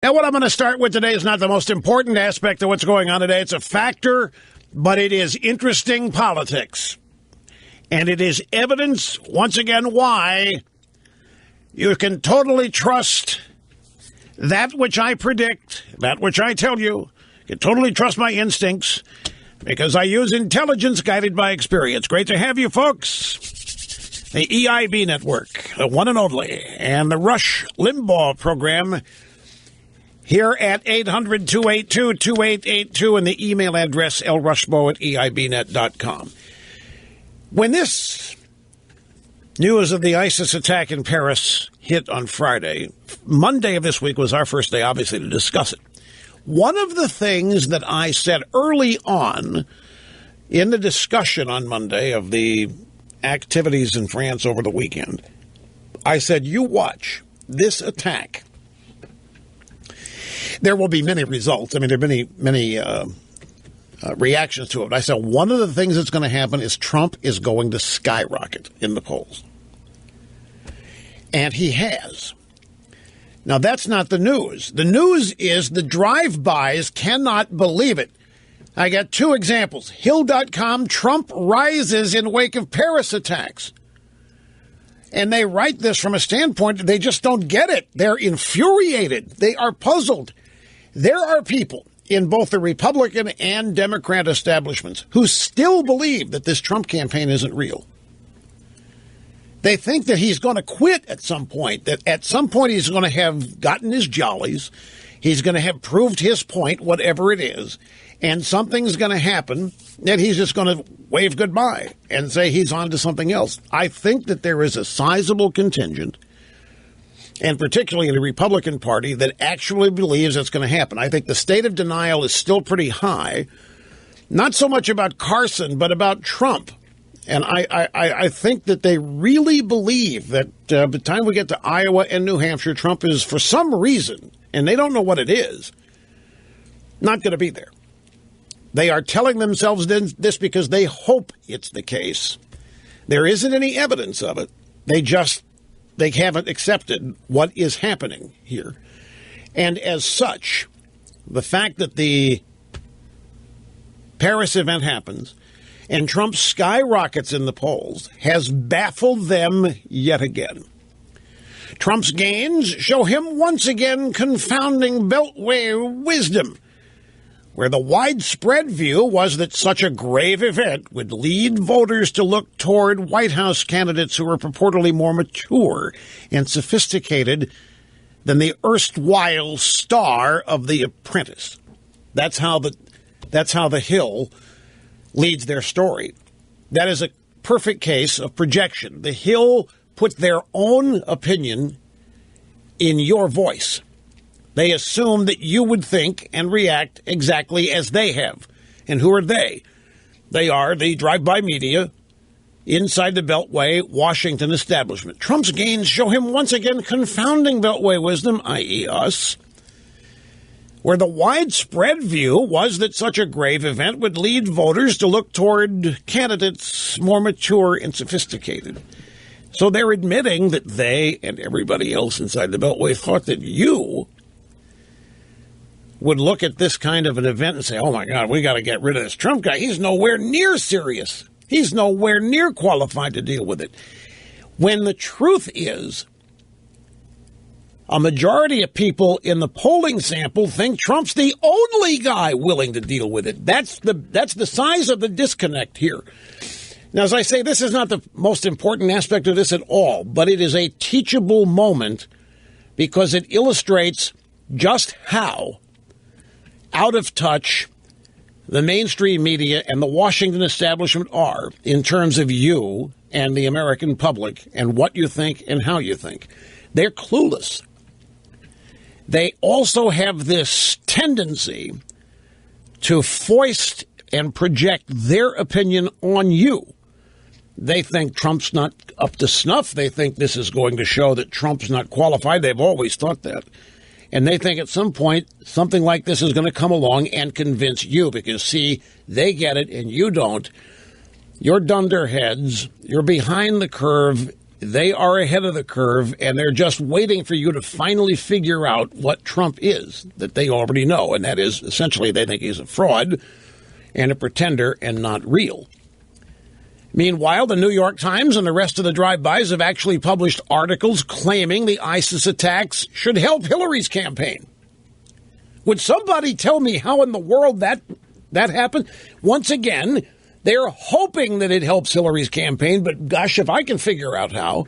Now, what I'm going to start with today is not the most important aspect of what's going on today. It's a factor, but it is interesting politics. And it is evidence, once again, why you can totally trust that which I predict, that which I tell you. You can totally trust my instincts because I use intelligence guided by experience. Great to have you, folks. The EIB network, the one and only, and the Rush Limbaugh program here at 800-282-2882 and the email address lrushbo@eibnet.com. When this news of the ISIS attack in Paris hit on Friday, Monday of this week was our first day, obviously, to discuss it. One of the things that I said early on in the discussion on Monday of the activities in France over the weekend, I said, you watch this attack. There will be many results. I mean, there are many reactions to it. I said one of the things that's going to happen is Trump is going to skyrocket in the polls. And he has. Now, that's not the news. The news is the drive-bys cannot believe it. I got two examples. Hill.com, Trump rises in wake of Paris attacks. And they write this from a standpoint, they just don't get it. They're infuriated. They are puzzled. There are people in both the Republican and Democrat establishments who still believe that this Trump campaign isn't real. They think that he's going to quit at some point, that at some point he's going to have gotten his jollies, he's going to have proved his point, whatever it is, and something's going to happen that he's just going to wave goodbye and say he's on to something else. I think that there is a sizable contingent, and particularly in the Republican Party, that actually believes it's going to happen. I think the state of denial is still pretty high, not so much about Carson, but about Trump. And I think that they really believe that by the time we get to Iowa and New Hampshire, Trump is, for some reason, and they don't know what it is, not going to be there. They are telling themselves this because they hope it's the case. There isn't any evidence of it. They haven't accepted what is happening here. And as such, the fact that the Paris event happens and Trump skyrockets in the polls has baffled them yet again. Trump's gains show him once again confounding Beltway wisdom, where the widespread view was that such a grave event would lead voters to look toward White House candidates who are purportedly more mature and sophisticated than the erstwhile star of The Apprentice. That's how the Hill leads their story. That is a perfect case of projection. The Hill put their own opinion in your voice. They assume that you would think and react exactly as they have. And who are they? They are the drive-by media inside the Beltway Washington establishment. Trump's gains show him once again confounding Beltway wisdom, i.e. us, where the widespread view was that such a grave event would lead voters to look toward candidates more mature and sophisticated. So they're admitting that they and everybody else inside the Beltway thought that you would look at this kind of an event and say, oh, my God, we got to get rid of this Trump guy. He's nowhere near serious. He's nowhere near qualified to deal with it. When the truth is, a majority of people in the polling sample think Trump's the only guy willing to deal with it. That's the size of the disconnect here. Now, as I say, this is not the most important aspect of this at all, but it is a teachable moment because it illustrates just how out of touch the mainstream media and the Washington establishment are in terms of you and the American public and what you think and how you think. They're clueless. They also have this tendency to foist and project their opinion on you. They think Trump's not up to snuff. They think this is going to show that Trump's not qualified. They've always thought that. And they think at some point something like this is going to come along and convince you because, see, they get it and you don't. You're dunderheads. You're behind the curve. They are ahead of the curve, and they're just waiting for you to finally figure out what Trump is, that they already know, and that is essentially they think he's a fraud and a pretender and not real. Meanwhile, the New York Times and the rest of the drive-bys have actually published articles claiming the ISIS attacks should help Hillary's campaign. Would somebody tell me how in the world that happened? Once again, they're hoping that it helps Hillary's campaign, but gosh, if I can figure out how.